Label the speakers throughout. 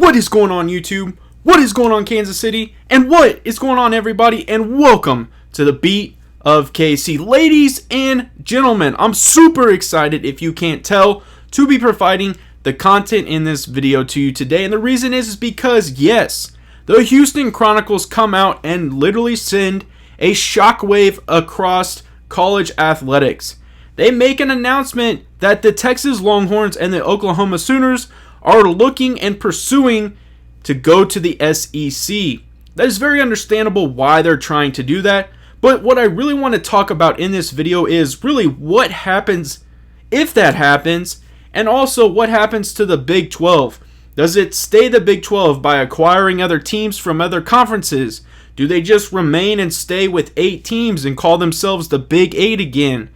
Speaker 1: What is going on, YouTube? What is going on, Kansas City? And what is going on, everybody? And welcome to the Beat of KC. Ladies and gentlemen, I'm super excited, if you can't tell, to be providing the content in this video to you today. And the reason is because, yes, the Houston Chronicles come out and literally send a shockwave across college athletics. They make an announcement that the Texas Longhorns and the Oklahoma Sooners are looking and pursuing to go to the SEC. That is very understandable why they're trying to do that, but what I really want to talk about in this video is really what happens if that happens, and also what happens to the Big 12. Does it stay the Big 12 by acquiring other teams from other conferences? Do they just remain and stay with 8 teams and call themselves the Big 8 again?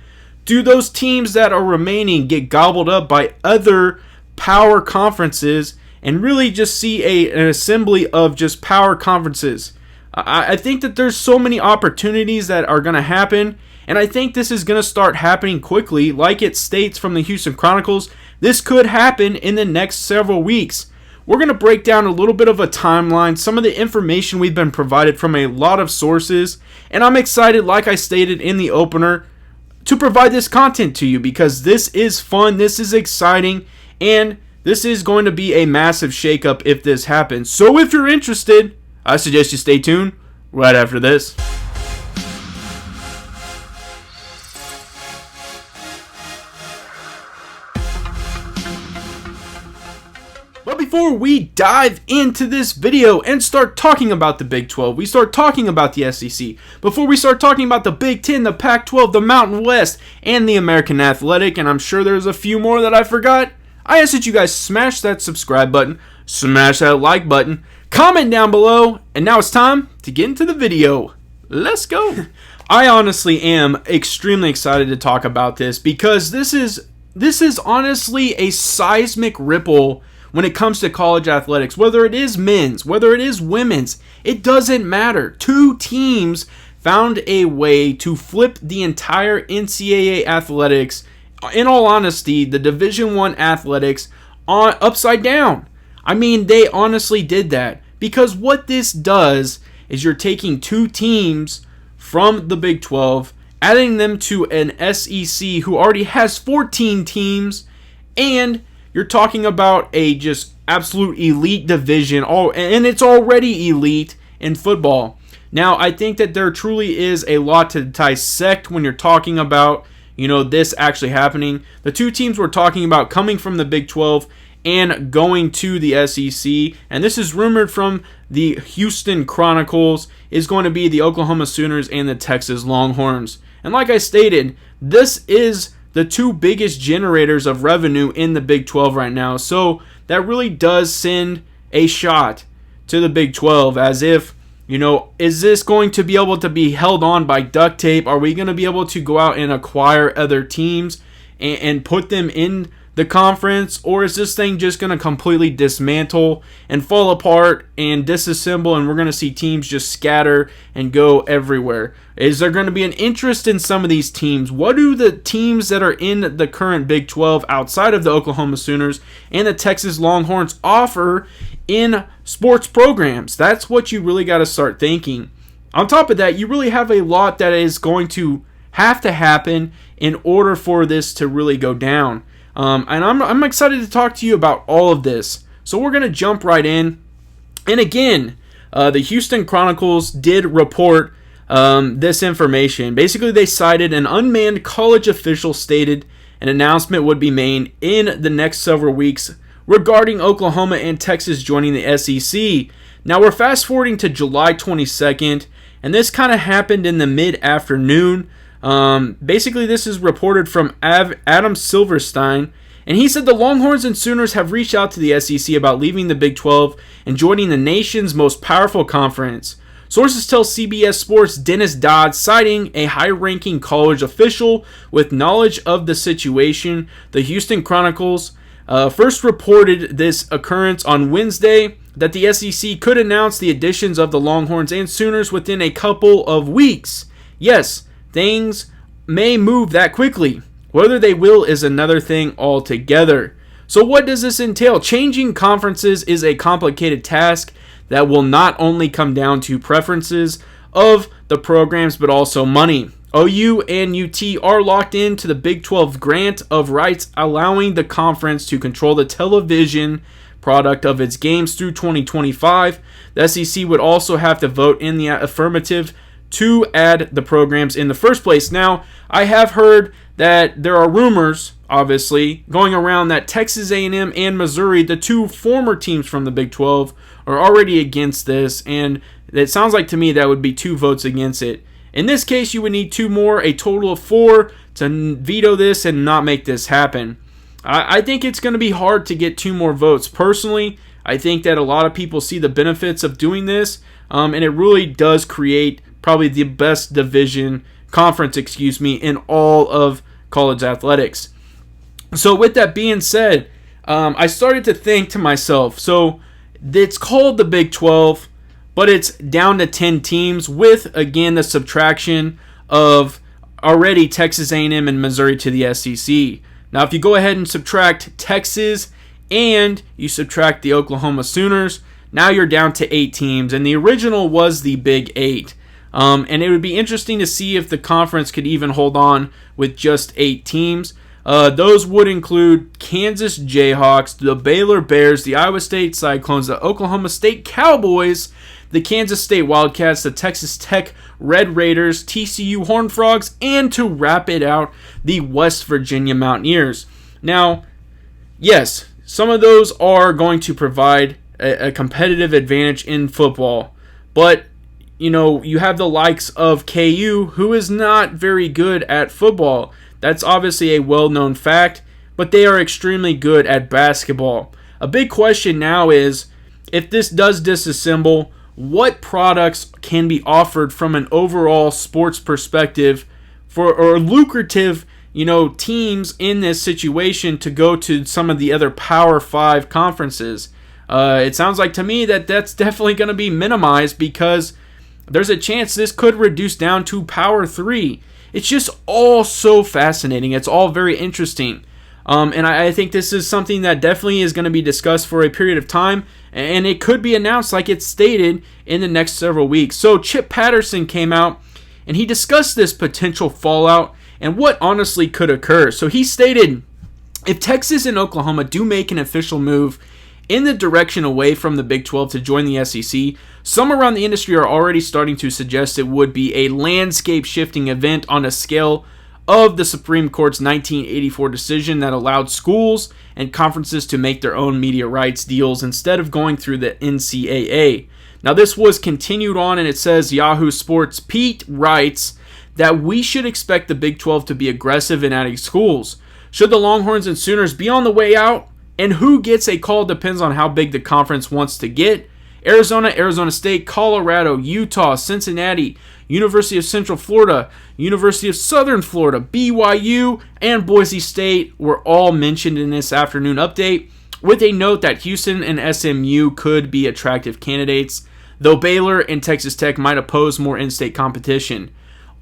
Speaker 1: Do those teams that are remaining get gobbled up by other power conferences and really just see an assembly of just power conferences? I think that there's so many opportunities that are going to happen, and I think this is going to start happening quickly. Like it states from the Houston Chronicles, this could happen in the next several weeks. We're going to break down a little bit of a timeline, some of the information we've been provided from a lot of sources, and I'm excited, like I stated in the opener, to provide this content to you because this is fun, this is exciting, and this is going to be a massive shakeup if this happens. So if you're interested, I suggest you stay tuned right after this. But before we dive into this video and start talking about the Big 12, we start talking about the SEC, before we start talking about the Big 10, the Pac-12, the Mountain West, and the American Athletic, and I'm sure there's a few more that I forgot, I ask that you guys smash that subscribe button, smash that like button, comment down below, and now it's time to get into the video. Let's go. I honestly am extremely excited to talk about this because this is honestly a seismic ripple when it comes to college athletics. Whether it is men's, whether it is women's, it doesn't matter. 2 teams found a way to flip the entire NCAA athletics, in all honesty, the Division I athletics, upside down. I mean, they honestly did that. Because what this does is you're taking 2 teams from the Big 12, adding them to an SEC who already has 14 teams, and you're talking about a just absolute elite division, and it's already elite in football. Now, I think that there truly is a lot to dissect when you're talking about, this actually happening. The 2 teams we're talking about coming from the Big 12 and going to the SEC, and this is rumored from the Houston Chronicles, is going to be the Oklahoma Sooners and the Texas Longhorns. And like I stated, this is the 2 biggest generators of revenue in the Big 12 right now. So that really does send a shot to the Big 12 as if, is this going to be able to be held on by duct tape? Are we going to be able to go out and acquire other teams and put them in the conference? Or is this thing just going to completely dismantle and fall apart and disassemble, and we're going to see teams just scatter and go everywhere? Is there going to be an interest in some of these teams? What do the teams that are in the current Big 12 outside of the Oklahoma Sooners and the Texas Longhorns offer in sports programs? That's what you really got to start thinking. On top of that, you really have a lot that is going to have to happen in order for this to really go down. And I'm excited to talk to you about all of this. So we're going to jump right in. And again, the Houston Chronicles did report this information. Basically, they cited an unmanned college official stated an announcement would be made in the next several weeks regarding Oklahoma and Texas joining the SEC. Now, we're fast forwarding to July 22nd, and this kind of happened in the mid-afternoon. Basically, this is reported from Adam Silverstein, and he said the Longhorns and Sooners have reached out to the SEC about leaving the Big 12 and joining the nation's most powerful conference. Sources tell CBS Sports' Dennis Dodd, citing a high-ranking college official with knowledge of the situation. The Houston Chronicles first reported this occurrence on Wednesday, that the SEC could announce the additions of the Longhorns and Sooners within a couple of weeks. Yes, things may move that quickly. Whether they will is another thing altogether. So what does this entail? Changing conferences is a complicated task that will not only come down to preferences of the programs, but also money. OU and UT are locked into the Big 12 grant of rights, allowing the conference to control the television product of its games through 2025. The SEC would also have to vote in the affirmative to add the programs in the first place. Now, I have heard that there are rumors, obviously, going around that Texas A&M and Missouri, the two former teams from the Big 12, are already against this, and it sounds like to me that would be 2 votes against it. In this case, you would need 2 more, a total of 4, to veto this and not make this happen. I think it's going to be hard to get 2 more votes. Personally, I think that a lot of people see the benefits of doing this, and it really does create probably the best conference, in all of college athletics. So with that being said, I started to think to myself, so it's called the Big 12, but it's down to 10 teams with, again, the subtraction of already Texas A&M and Missouri to the SEC. Now, if you go ahead and subtract Texas and you subtract the Oklahoma Sooners, now you're down to 8 teams, and the original was the Big 8. And it would be interesting to see if the conference could even hold on with just 8 teams. Those would include Kansas Jayhawks, the Baylor Bears, the Iowa State Cyclones, the Oklahoma State Cowboys, the Kansas State Wildcats, the Texas Tech Red Raiders, TCU Horned Frogs, and to wrap it out, the West Virginia Mountaineers. Now, yes, some of those are going to provide a competitive advantage in football, but you have the likes of KU, who is not very good at football. That's obviously a well-known fact, but they are extremely good at basketball. A big question now is, if this does disassemble, what products can be offered from an overall sports perspective or lucrative, teams in this situation to go to some of the other Power 5 conferences? It sounds like to me that that's definitely going to be minimized, because there's a chance this could reduce down to Power 3. It's just all so fascinating. It's all very interesting. And I think this is something that definitely is going to be discussed for a period of time, and it could be announced, like it's stated, in the next several weeks. So Chip Patterson came out, and he discussed this potential fallout and what honestly could occur. So he stated, if Texas and Oklahoma do make an official move in the direction away from the Big 12 to join the SEC, some around the industry are already starting to suggest it would be a landscape-shifting event on a scale of the Supreme Court's 1984 decision that allowed schools and conferences to make their own media rights deals instead of going through the NCAA. Now, this was continued on, and it says Yahoo Sports Pete writes that we should expect the Big 12 to be aggressive in adding schools. Should the Longhorns and Sooners be on the way out? And who gets a call depends on how big the conference wants to get. Arizona, Arizona State, Colorado, Utah, Cincinnati, University of Central Florida, University of Southern Florida, BYU, and Boise State were all mentioned in this afternoon update, with a note that Houston and SMU could be attractive candidates, though Baylor and Texas Tech might oppose more in-state competition.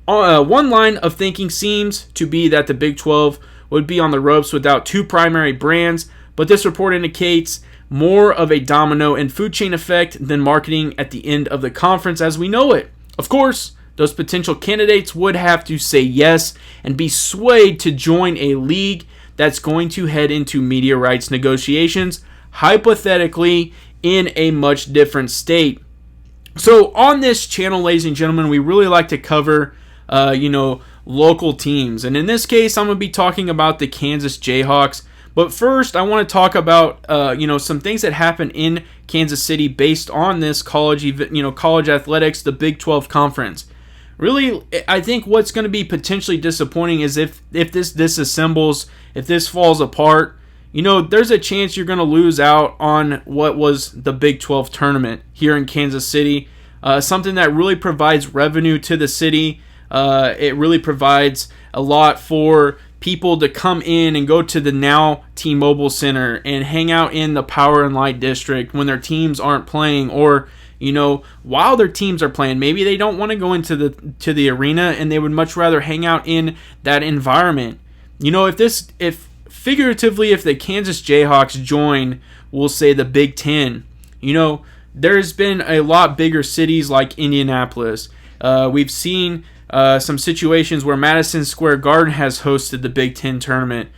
Speaker 1: One line of thinking seems to be that the Big 12 would be on the ropes without 2 primary brands, but this report indicates more of a domino and food chain effect than marketing at the end of the conference as we know it. Of course, those potential candidates would have to say yes and be swayed to join a league that's going to head into media rights negotiations, hypothetically, in a much different state. So on this channel, ladies and gentlemen, we really like to cover, local teams. And in this case, I'm going to be talking about the Kansas Jayhawks. But first, I want to talk about, some things that happen in Kansas City based on this college athletics, the Big 12 conference. Really, I think what's going to be potentially disappointing is if this disassembles, if this falls apart, there's a chance you're going to lose out on what was the Big 12 tournament here in Kansas City. Something that really provides revenue to the city. It really provides a lot for people to come in and go to the now T-Mobile Center and hang out in the Power and Light District when their teams aren't playing, or while their teams are playing. Maybe they don't want to go into the arena and they would much rather hang out in that environment. If figuratively, if the Kansas Jayhawks join, we'll say the Big Ten, there's been a lot bigger cities like Indianapolis. We've seen some situations where Madison Square Garden has hosted the Big Ten tournament.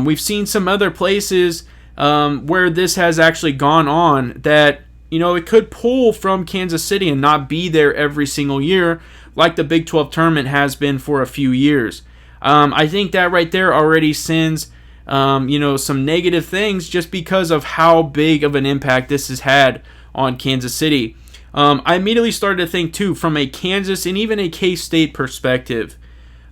Speaker 1: We've seen some other places where this has actually gone on that, it could pull from Kansas City and not be there every single year like the Big 12 tournament has been for a few years. I think that right there already sends, some negative things just because of how big of an impact this has had on Kansas City. I immediately started to think, too, from a Kansas and even a K-State perspective,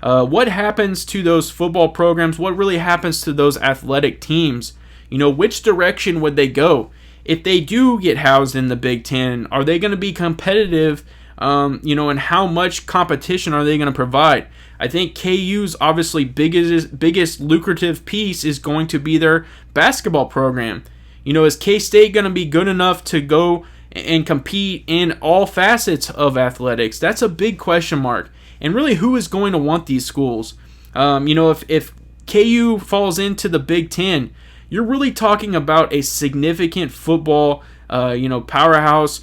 Speaker 1: what happens to those football programs? What really happens to those athletic teams? Which direction would they go? If they do get housed in the Big Ten, are they going to be competitive, and how much competition are they going to provide? I think KU's obviously biggest lucrative piece is going to be their basketball program. Is K-State going to be good enough to go and compete in all facets of athletics? That's a big question mark. And really, who is going to want these schools? If KU falls into the Big Ten, you're really talking about a significant football, powerhouse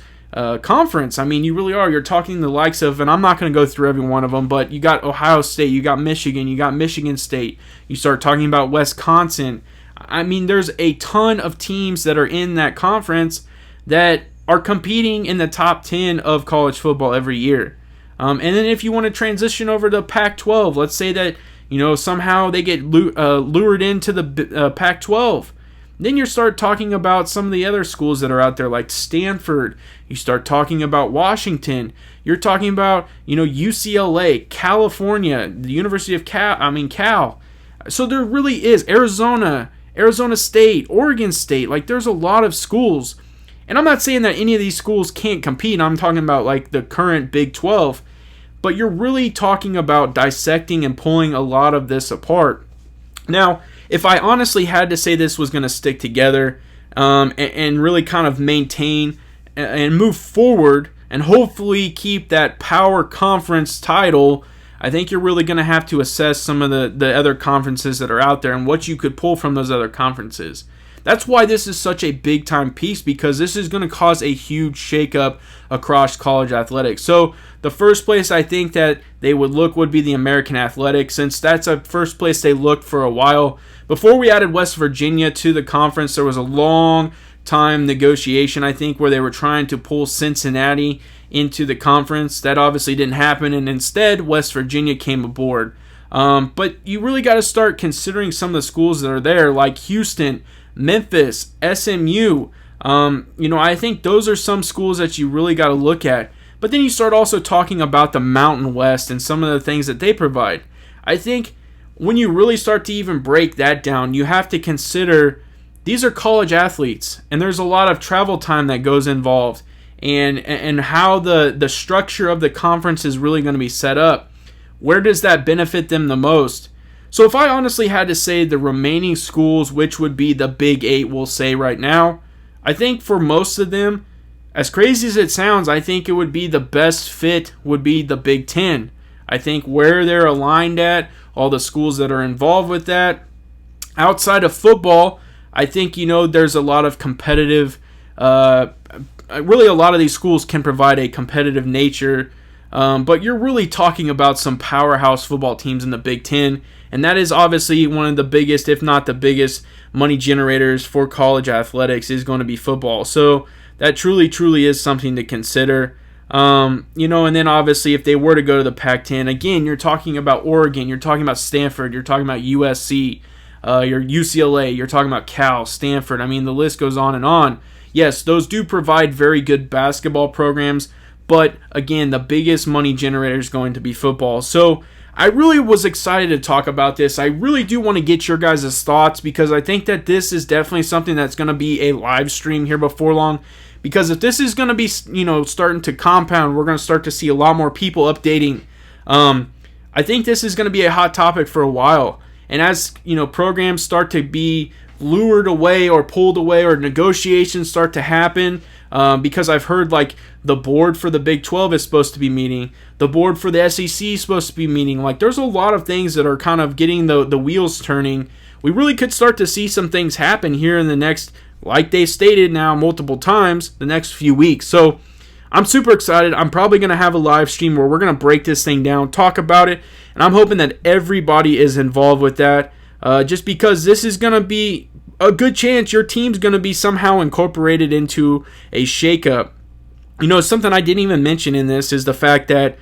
Speaker 1: conference. I mean, you really are. You're talking the likes of, and I'm not going to go through every one of them, but you got Ohio State, you got Michigan, you got Michigan State. You start talking about Wisconsin. I mean, there's a ton of teams that are in that conference that are competing in the top 10 of college football every year. And then if you want to transition over to Pac-12, let's say that, somehow they get lured into the Pac-12. Then you start talking about some of the other schools that are out there like Stanford. You start talking about Washington. You're talking about, UCLA, California, the University of Cal. So there really is Arizona State, Oregon State. Like, there's a lot of schools. And I'm not saying that any of these schools can't compete. I'm talking about like the current Big 12. But you're really talking about dissecting and pulling a lot of this apart. Now, if I honestly had to say this was going to stick together and really kind of maintain and move forward and hopefully keep that power conference title, I think you're really going to have to assess some of the other conferences that are out there and what you could pull from those other conferences. That's why this is such a big-time piece, because this is going to cause a huge shakeup across college athletics. So the first place I think that they would look would be the American Athletic, since that's a first place they looked for a while. Before we added West Virginia to the conference, there was a long time negotiation, I think, where they were trying to pull Cincinnati into the conference. That obviously didn't happen, and instead West Virginia came aboard. But you really got to start considering some of the schools that are there, like Houston, Memphis, SMU. I think those are some schools that you really got to look at. But then you start also talking about the Mountain West and some of the things that they provide. I think when you really start to even break that down, you have to consider these are college athletes, and there's a lot of travel time that goes involved, and how the structure of the conference is really going to be set up. Where does that benefit them the most? So if I honestly had to say the remaining schools, which would be the Big 8, we'll say right now, I think for most of them, as crazy as it sounds, I think it would be the best fit would be the Big 10. I think where they're aligned at, all the schools that are involved with that. Outside of football, I think, there's a lot of competitive, really a lot of these schools can provide a competitive nature. But you're really talking about some powerhouse football teams in the Big Ten, and that is obviously one of the biggest, if not the biggest, money generators for college athletics is going to be football. So that truly is something to consider. And then obviously if they were to go to the Pac-10, again, you're talking about Oregon, you're talking about Stanford, you're talking about USC, your UCLA, you're talking about Cal, Stanford. I mean, the list goes on and on. Yes, those do provide very good basketball programs, but again, the biggest money generator is going to be football. So I really was excited to talk about this. I really do want to get your guys' thoughts, because I think that this is definitely something that's going to be a live stream here before long. Because if this is going to be, starting to compound, we're going to start to see a lot more people updating. I think this is going to be a hot topic for a while. And as, programs start to be lured away or pulled away, or negotiations start to happen, because I've heard like the board for the Big 12 is supposed to be meeting, the board for the SEC is supposed to be meeting. Like there's a lot of things that are kind of getting the wheels turning. We really could start to see some things happen here in the next, like they stated now multiple times, the next few weeks. So I'm super excited. I'm probably going to have a live stream where we're going to break this thing down, talk about it, and I'm hoping that everybody is involved with that, just because this is going to be a good chance your team's going to be somehow incorporated into a shakeup. You know, something I didn't even mention in this is the fact that,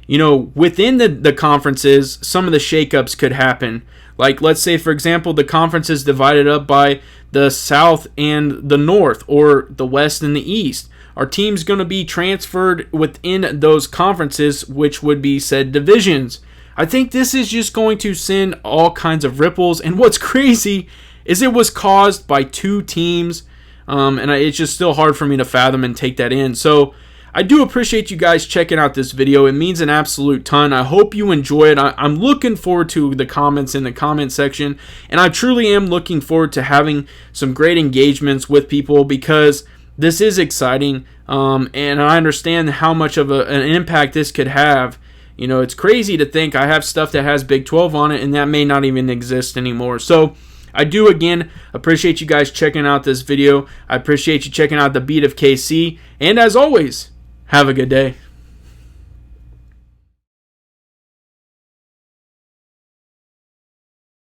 Speaker 1: you know, within the conferences, some of the shakeups could happen. Like, let's say, for example, the conference is divided up by the South and the North, or the West and the East. Our team's going to be transferred within those conferences, which would be said divisions. I think this is just going to send all kinds of ripples. And what's crazy is it was caused by 2 teams, and it's just still hard for me to fathom and take that in. So I do appreciate you guys checking out this video. It means an absolute ton. I hope you enjoy it. I'm looking forward to the comments in the comment section, and I truly am looking forward to having some great engagements with people, because this is exciting, and I understand how much of an impact this could have. You know, it's crazy to think I have stuff that has Big 12 on it, and that may not even exist anymore. So I do, again, appreciate you guys checking out this video. I appreciate you checking out the Beat of KC, and as always, have a good day.